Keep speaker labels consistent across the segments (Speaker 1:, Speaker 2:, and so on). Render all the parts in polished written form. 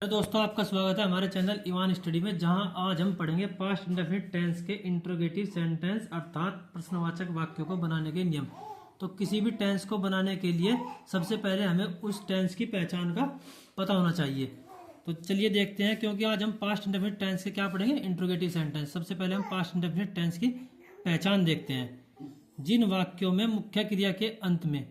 Speaker 1: तो दोस्तों आपका स्वागत है हमारे चैनल इवान स्टडी में, जहां आज हम पढ़ेंगे पास्ट इंडेफिनिट टेंस के इंट्रोगेटिव सेंटेंस अर्थात प्रश्नवाचक वाक्यों को बनाने के नियम। तो किसी भी टेंस को बनाने के लिए सबसे पहले हमें उस टेंस की पहचान का पता होना चाहिए। तो चलिए देखते हैं, क्योंकि आज हम पास्ट इंडेफिनिट टेंस के क्या पढ़ेंगे, इंट्रोगेटिव सेंटेंस। सबसे पहले हम पास्ट इंडेफिनिट टेंस की पहचान देखते हैं। जिन वाक्यों में मुख्य क्रिया के अंत में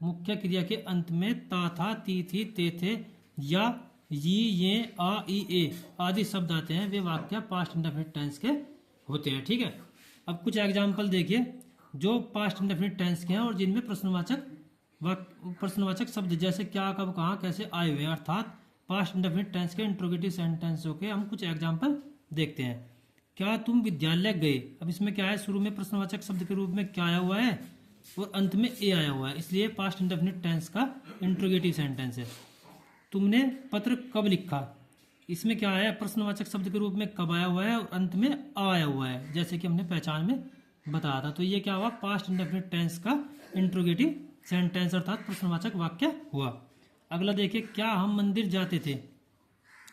Speaker 1: मुख्य क्रिया के अंत में ता था, ती थी, ते थे या ये, आ, ई, ए आदि शब्द आते हैं, वे वाक्य पास्ट इंडेफिनिट टेंस के होते हैं। ठीक है, अब कुछ एग्जाम्पल देखिए जो पास्ट इंडेफिनिट टेंस के हैं और जिनमें प्रश्नवाचक शब्द जैसे क्या, कब, कहाँ, कैसे आए हुए हैं, अर्थात पास्ट इंडेफिनिट टेंस के इंट्रोगेटिव सेंटेंसों के हम कुछ एग्जाम्पल देखते हैं। क्या तुम विद्यालय गए? अब इसमें क्या है, शुरू में प्रश्नवाचक शब्द के रूप में क्या आया हुआ है और अंत में ए आया हुआ है, इसलिए पास्ट इंडेफिनिट टेंस का इंट्रोगेटिव सेंटेंस है। तुमने पत्र कब लिखा? इसमें क्या है, प्रश्नवाचक शब्द के रूप में कब आया हुआ है और अंत में आ आया हुआ है, जैसे कि हमने पहचान में बताया था। तो ये क्या हुआ, पास्ट इंडेफिनिट टेंस का इंट्रोगेटिव सेंटेंस अर्थात प्रश्नवाचक वाक्य हुआ। अगला देखिए, क्या हम मंदिर जाते थे?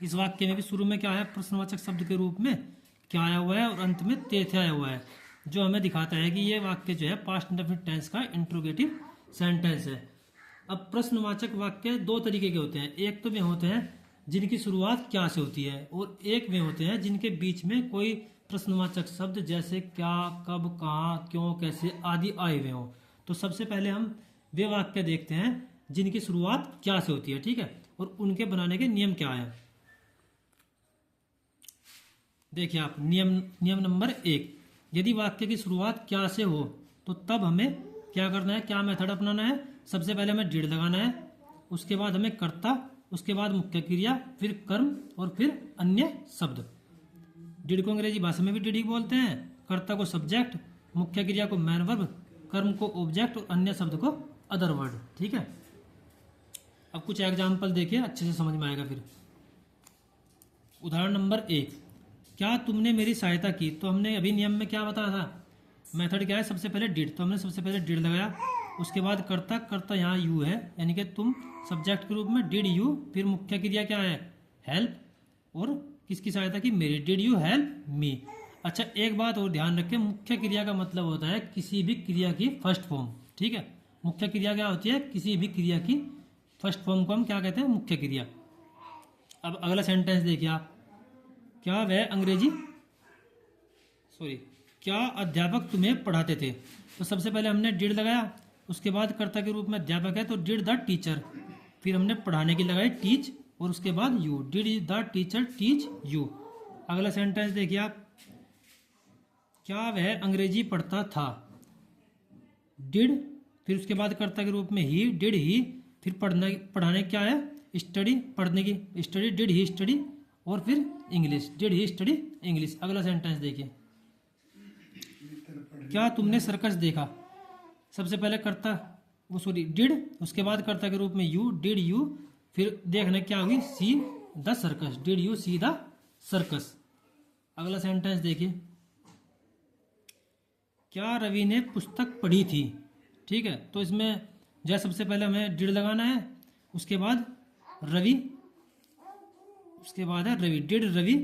Speaker 1: इस वाक्य में भी शुरू में क्या है, प्रश्नवाचक शब्द के रूप में क्या आया हुआ है और अंत में ते थे आया हुआ है, जो हमें दिखाता है कि ये वाक्य जो है पास्ट इंडेफिनिट टेंस का इंट्रोगेटिव सेंटेंस है। अब प्रश्नवाचक वाक्य दो तरीके के होते हैं। एक तो वे होते हैं जिनकी शुरुआत क्या से होती है, और एक वे होते हैं जिनके बीच में कोई प्रश्नवाचक शब्द जैसे क्या, कब, कहाँ, क्यों, कैसे आदि आए हुए हों। तो सबसे पहले हम वे वाक्य देखते हैं जिनकी शुरुआत क्या से होती है। ठीक है, और उनके बनाने के नियम क्या है। देखिए आप, नियम नंबर 1, यदि वाक्य की शुरुआत क्या से हो तो तब हमें क्या करना है, क्या मेथड अपनाना है। सबसे पहले हमें डिड लगाना है, उसके बाद हमें कर्ता, उसके बाद मुख्य क्रिया, फिर कर्म और फिर अन्य शब्द। डिड को अंग्रेजी भाषा में भी डिड ही बोलते हैं, कर्ता को सब्जेक्ट, मुख्य क्रिया को मैन वर्ब, कर्म को ऑब्जेक्ट और अन्य शब्द को अदर वर्ड। ठीक है, अब कुछ एग्जाम्पल देखिए, अच्छे से समझ में आएगा फिर। उदाहरण नंबर 1, क्या तुमने मेरी सहायता की? तो हमने अभी नियम में क्या बताया था, मेथड क्या है, सबसे पहले डिड, तो हमने सबसे पहले डिड लगाया, उसके बाद कर्ता यहाँ यू है, यानी कि तुम सब्जेक्ट के रूप में डिड यू, फिर मुख्य क्रिया क्या है, हेल्प, और किसकी सहायता की, मेरी, डिड यू हेल्प मी। अच्छा, एक बात और ध्यान रखें, मुख्य क्रिया का मतलब होता है किसी भी क्रिया की फर्स्ट फॉर्म। ठीक है, मुख्य क्रिया क्या होती है, किसी भी क्रिया की फर्स्ट फॉर्म को हम क्या कहते हैं, मुख्य क्रिया। अब अगला सेंटेंस देखिए आप, क्या अध्यापक तुम्हें पढ़ाते थे? तो सबसे पहले हमने डिड लगाया, उसके बाद कर्ता के रूप में अध्यापक है तो डिड द टीचर, फिर हमने पढ़ाने की लगाई टीच, और उसके बाद you, did the teacher teach you. अगला सेंटेंस देखिए आप, क्या वह अंग्रेजी पढ़ता था? डिड, फिर उसके बाद कर्ता के रूप में ही, डिड ही, फिर पढ़ाने क्या है, स्टडी, पढ़ने की स्टडी, डिड ही स्टडी, और फिर English, did he study English. अगला सेंटेंस देखिए, क्या तुमने सर्कस देखा? सबसे पहले डिड, उसके बाद कर्ता के रूप में यू, डिड यू, फिर देखने क्या हुई, see the circus, did you see the circus. अगला सेंटेंस देखिए, क्या रवि ने पुस्तक पढ़ी थी? ठीक है, तो इसमें जो सबसे पहले हमें डिड लगाना है, उसके बाद रवि, उसके बाद है रवि, डिड रवि,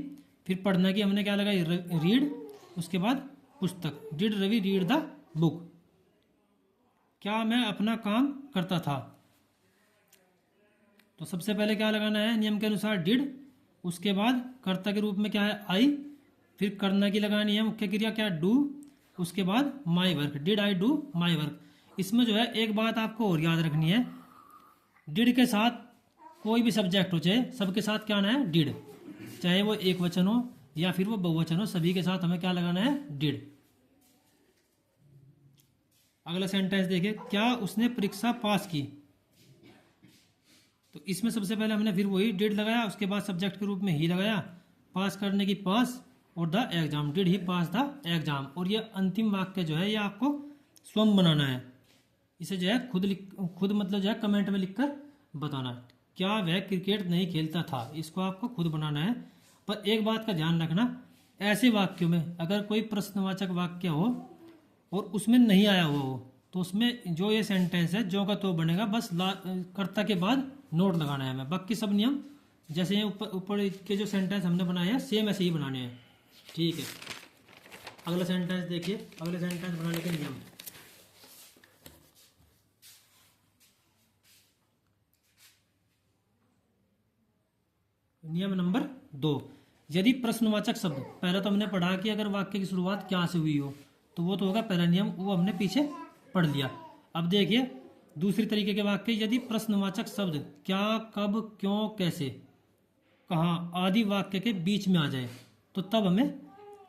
Speaker 1: फिर पढ़ने की हमने क्या लगाई, रीड, उसके बाद पुस्तक, did Ravi read the book. क्या मैं अपना काम करता था? तो सबसे पहले क्या लगाना है, नियम के अनुसार डिड, उसके बाद कर्ता के रूप में क्या है, आई, फिर करना की लगानी है, मुख्य क्रिया क्या, डू, उसके बाद my work, did I do my work. इसमें जो है एक बात आपको और याद रखनी है, डिड के साथ कोई भी सब्जेक्ट हो चाहे सबके साथ क्या आना है, डिड, चाहे वो एक वचन हो या फिर वो बहुवचन हो, सभी के साथ हमें क्या लगाना है, डिड। अगला सेंटेंस देखिए, क्या उसने परीक्षा पास की? तो इसमें सबसे पहले हमने फिर वही डिड लगाया, उसके बाद सब्जेक्ट के रूप में ही लगाया, पास करने की पास, और the exam, did he pass the exam. और ये अंतिम वाक्य जो है ये आपको स्वयं बनाना है, इसे जो है खुद मतलब जो है कमेंट में लिखकर बताना। क्या वह क्रिकेट नहीं खेलता था? इसको आपको खुद बनाना है। पर एक बात का ध्यान रखना, ऐसे वाक्यों में अगर कोई प्रश्नवाचक वाक्य हो और उसमें नहीं आया हुआ हो तो उसमें जो ये सेंटेंस है जो का तो बनेगा, बस कर्ता के बाद नोट लगाना है हमें। बाकी सब नियम जैसे ये ऊपर ऊपर के जो सेंटेंस हमने बनाए हैं सेम ऐसे ही बनाने हैं, ठीक है। अगला सेंटेंस देखिए, अगले सेंटेंस बनाने के नियम। नियम नंबर 2, यदि प्रश्नवाचक शब्द, पहला तो हमने पढ़ा कि अगर वाक्य की शुरुआत क्या से हुई हो तो वो तो होगा पहला नियम, वो हमने पीछे पढ़ लिया। अब देखिए दूसरी तरीके के वाक्य, यदि प्रश्नवाचक शब्द क्या, कब, क्यों, कैसे, कहाँ आदि वाक्य के बीच में आ जाए तो तब हमें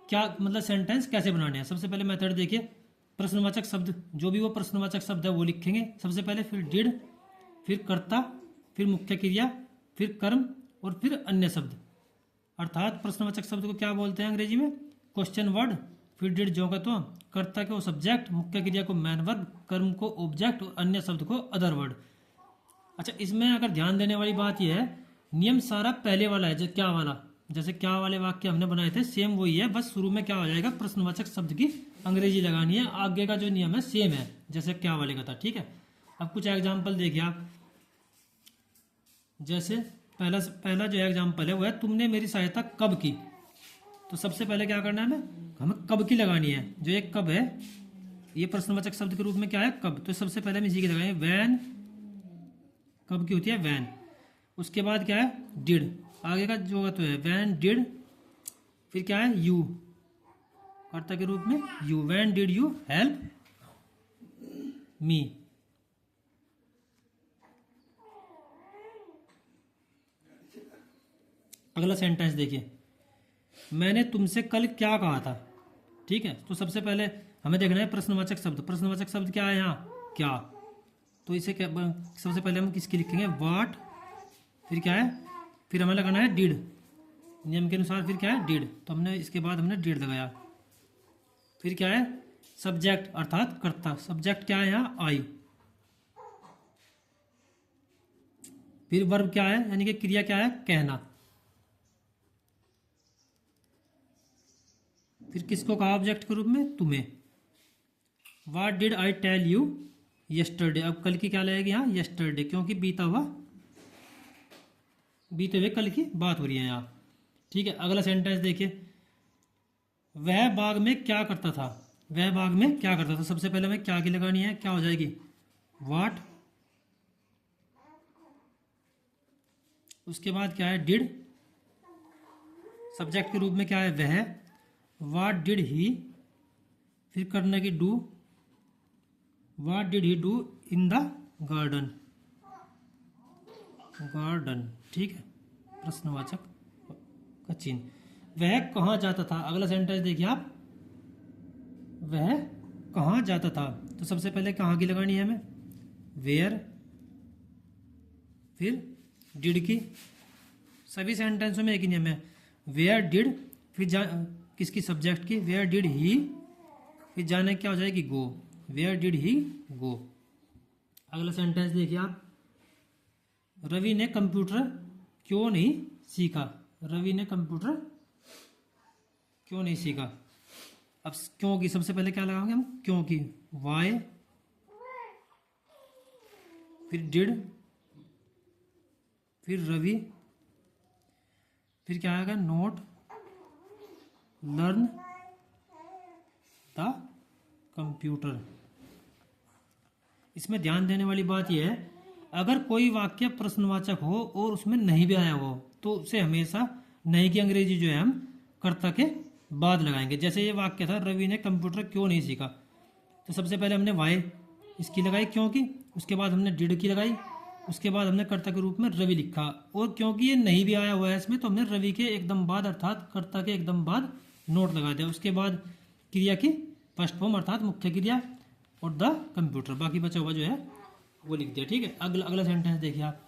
Speaker 1: क्या मतलब सेंटेंस कैसे बनाने हैं। सबसे पहले मेथड देखिए, प्रश्नवाचक शब्द जो भी वो प्रश्नवाचक शब्द है वो लिखेंगे सबसे पहले, फिर डिड, फिर कर्ता, फिर मुख्य क्रिया, फिर कर्म और फिर अन्य शब्द। अर्थात प्रश्नवाचक शब्द को क्या बोलते हैं अंग्रेजी में, क्वेश्चन वर्ड, फिर डिड जो का तो, कर्ता को सब्जेक्ट, मुख्य क्रिया को मैन वर्ब, कर्म को ऑब्जेक्ट और अन्य शब्द को अदर वर्ड। अच्छा, इसमें अगर ध्यान देने वाली बात यह है, नियम सारा पहले वाला है, जो क्या वाला, जैसे क्या वाले वाक्य हमने बनाए थे सेम वही है, बस शुरू में क्या हो जाएगा प्रश्नवाचक शब्द की अंग्रेजी लगानी है, आगे का जो नियम है सेम है जैसे क्या वाले का था, ठीक है। अब कुछ एग्जाम्पल देखिए आप, जैसे पहला जो एग्जाम्पल है वो है, तुमने मेरी सहायता कब की। तो सबसे पहले क्या करना है हमें कब की लगानी है, जो एक कब है ये प्रश्नवाचक शब्द के रूप में क्या है कब, तो सबसे पहले हम इसी की लगाएंगे वैन, कब की होती है वैन। उसके बाद क्या है डिड, आगे का जो तो है वैन डिड, फिर क्या है यू, कर्ता के रूप में you, when did you help me. अगला सेंटेंस देखिए, मैंने तुमसे कल क्या कहा था, ठीक है। तो सबसे पहले हमें देखना है प्रश्नवाचक शब्द, प्रश्नवाचक शब्द क्या है यहाँ क्या, तो इसे क्या सबसे पहले हम किसकी लिखेंगे व्हाट, फिर क्या है, फिर हमें लगाना है डिड, नियम के अनुसार फिर क्या है डिड, तो हमने इसके बाद हमने डिड लगाया। फिर क्या है सब्जेक्ट अर्थात कर्ता, सब्जेक्ट क्या है यहाँ आई। फिर वर्ब क्या है यानी कि क्रिया क्या है कहना। फिर किसको कहा ऑब्जेक्ट के रूप में तुम्हें, what did I tell you yesterday, अब कल की क्या लगेगी यहाँ यस्टरडे, क्योंकि बीते हुए कल की बात हो रही है यहाँ, ठीक है। अगला सेंटेंस देखिए, वह बाग में क्या करता था, वह बाग में क्या करता था, सबसे पहले हमें क्या की लगानी है, क्या हो जाएगी व्हाट, उसके बाद क्या है डिड, सब्जेक्ट के रूप में क्या है वह, व्हाट डिड ही, फिर करने की do, what did he do in the garden, garden, ठीक है, प्रश्नवाचक का चिन्ह। वह कहाँ जाता था, अगला सेंटेंस देखिए आप, वह कहाँ जाता था, तो सबसे पहले कहाँ की लगानी है हमें वेयर, फिर डिड की, सभी सेंटेंसों में एक ही नियम है वेयर डिड, फिर किसकी सब्जेक्ट की वेयर डिड ही, फिर जाने क्या हो जाएगी गो, वेयर डिड ही गो। अगला सेंटेंस देखिए आप, रवि ने कंप्यूटर क्यों नहीं सीखा, रवि ने कंप्यूटर क्यों नहीं सीखा। अब क्यों की सबसे पहले क्या लगाएंगे हम क्योंकि वाई, फिर डिड, फिर रवि, फिर क्या आएगा नोट लर्न द कंप्यूटर। इसमें ध्यान देने वाली बात यह है, अगर कोई वाक्य प्रश्नवाचक हो और उसमें नहीं भी आया हो तो उसे हमेशा नहीं की अंग्रेजी जो है हम कर्ता के बाद लगाएंगे। जैसे ये वाक्य था रवि ने कंप्यूटर क्यों नहीं सीखा, तो सबसे पहले हमने वाई इसकी लगाई क्योंकि, उसके बाद हमने डिड की लगाई, उसके बाद हमने कर्ता के रूप में रवि लिखा, और क्योंकि ये नहीं भी आया हुआ है इसमें तो हमने रवि के एकदम बाद अर्थात कर्ता के एकदम बाद नोट लगा दिया। उसके बाद क्रिया की फर्स्ट फॉर्म अर्थात मुख्य क्रिया और द कंप्यूटर, बाकी बचा हुआ जो है वो लिख दिया, ठीक है। अगला सेंटेंस देखिए आप,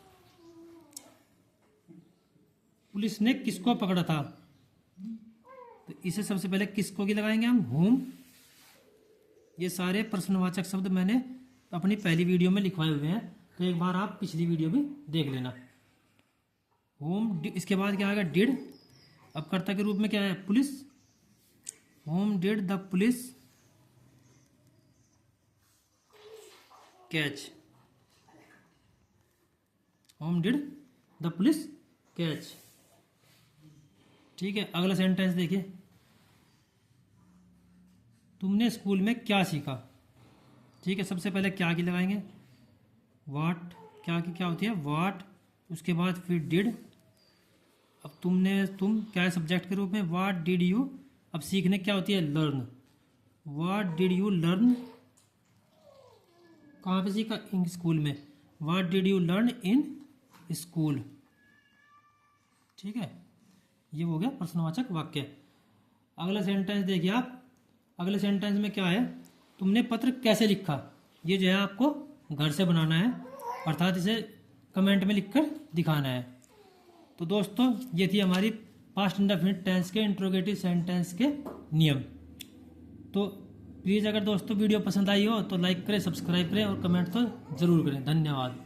Speaker 1: पुलिस ने किसको पकड़ा था, तो इसे सबसे पहले किसको की लगाएंगे हम होम। ये सारे प्रश्नवाचक शब्द मैंने अपनी पहली वीडियो में लिखवाए हुए हैं, तो एक बार आप पिछली वीडियो भी देख लेना। होम, इसके बाद क्या आएगा डिड, अब कर्ता के रूप में क्या है police, home did the police catch, home did the police catch. ठीक है, अगला सेंटेंस देखिए, तुमने स्कूल में क्या सीखा। ठीक है, सबसे पहले क्या की लगाएंगे, वाट, क्या की क्या होती है, वाट, उसके बाद फिर डिड। अब तुम क्या है सब्जेक्ट के रूप में, वाट डिड यू। अब सीखने क्या होती है, learn, what did you learn, कहाँ पे सीखा, इन स्कूल में, what did you learn in school. ठीक है, ये हो गया प्रश्नवाचक वाक्य। अगला सेंटेंस देखिए आप, अगले सेंटेंस में क्या है, तुमने पत्र कैसे लिखा। ये जो है आपको घर से बनाना है, अर्थात इसे कमेंट में लिखकर दिखाना है। तो दोस्तों ये थी हमारी पास्ट इंडेफिनिट टेंस के इंट्रोगेटिव सेंटेंस के नियम। तो प्लीज़ अगर दोस्तों वीडियो पसंद आई हो तो लाइक करें, सब्सक्राइब करें और कमेंट तो ज़रूर करें। धन्यवाद।